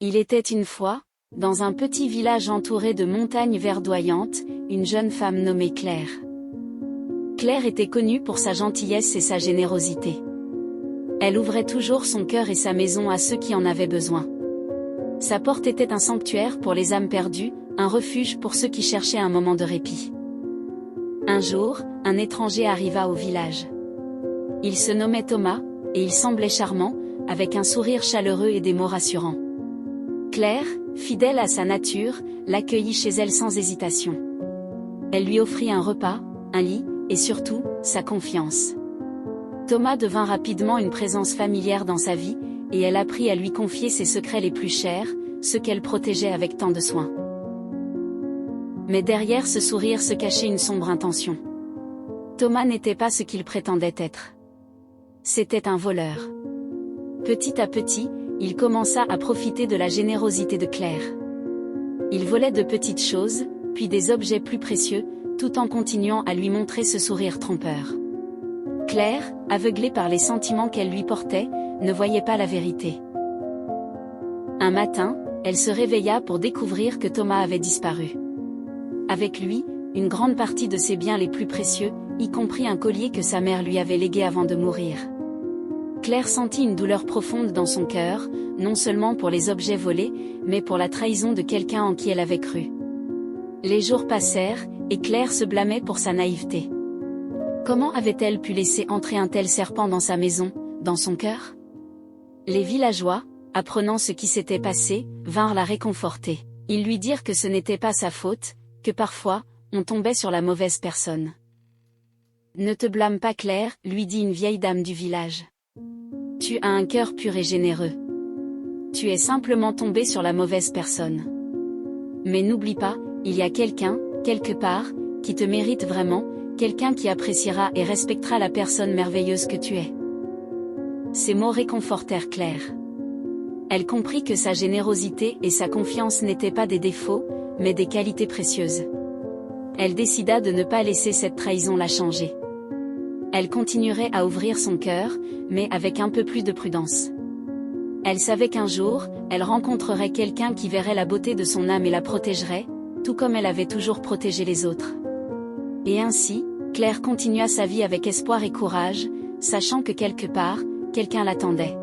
Il était une fois, dans un petit village entouré de montagnes verdoyantes, une jeune femme nommée Claire. Claire était connue pour sa gentillesse et sa générosité. Elle ouvrait toujours son cœur et sa maison à ceux qui en avaient besoin. Sa porte était un sanctuaire pour les âmes perdues, un refuge pour ceux qui cherchaient un moment de répit. Un jour, un étranger arriva au village. Il se nommait Thomas, et il semblait charmant, avec un sourire chaleureux et des mots rassurants. Claire, fidèle à sa nature, l'accueillit chez elle sans hésitation. Elle lui offrit un repas, un lit, et surtout, sa confiance. Thomas devint rapidement une présence familière dans sa vie, et elle apprit à lui confier ses secrets les plus chers, ceux qu'elle protégeait avec tant de soin. Mais derrière ce sourire se cachait une sombre intention. Thomas n'était pas ce qu'il prétendait être. C'était un voleur. Petit à petit, il commença à profiter de la générosité de Claire. Il volait de petites choses, puis des objets plus précieux, tout en continuant à lui montrer ce sourire trompeur. Claire, aveuglée par les sentiments qu'elle lui portait, ne voyait pas la vérité. Un matin, elle se réveilla pour découvrir que Thomas avait disparu. Avec lui, une grande partie de ses biens les plus précieux, y compris un collier que sa mère lui avait légué avant de mourir. Claire sentit une douleur profonde dans son cœur, non seulement pour les objets volés, mais pour la trahison de quelqu'un en qui elle avait cru. Les jours passèrent, et Claire se blâmait pour sa naïveté. Comment avait-elle pu laisser entrer un tel serpent dans sa maison, dans son cœur? Les villageois, apprenant ce qui s'était passé, vinrent la réconforter. Ils lui dirent que ce n'était pas sa faute, que parfois, on tombait sur la mauvaise personne. Ne te blâme pas Claire, lui dit une vieille dame du village. Tu as un cœur pur et généreux. Tu es simplement tombé sur la mauvaise personne. Mais n'oublie pas, il y a quelqu'un, quelque part, qui te mérite vraiment, quelqu'un qui appréciera et respectera la personne merveilleuse que tu es. Ces mots réconfortèrent Claire. Elle comprit que sa générosité et sa confiance n'étaient pas des défauts, mais des qualités précieuses. Elle décida de ne pas laisser cette trahison la changer. Elle continuerait à ouvrir son cœur, mais avec un peu plus de prudence. Elle savait qu'un jour, elle rencontrerait quelqu'un qui verrait la beauté de son âme et la protégerait, tout comme elle avait toujours protégé les autres. Et ainsi, Claire continua sa vie avec espoir et courage, sachant que quelque part, quelqu'un l'attendait.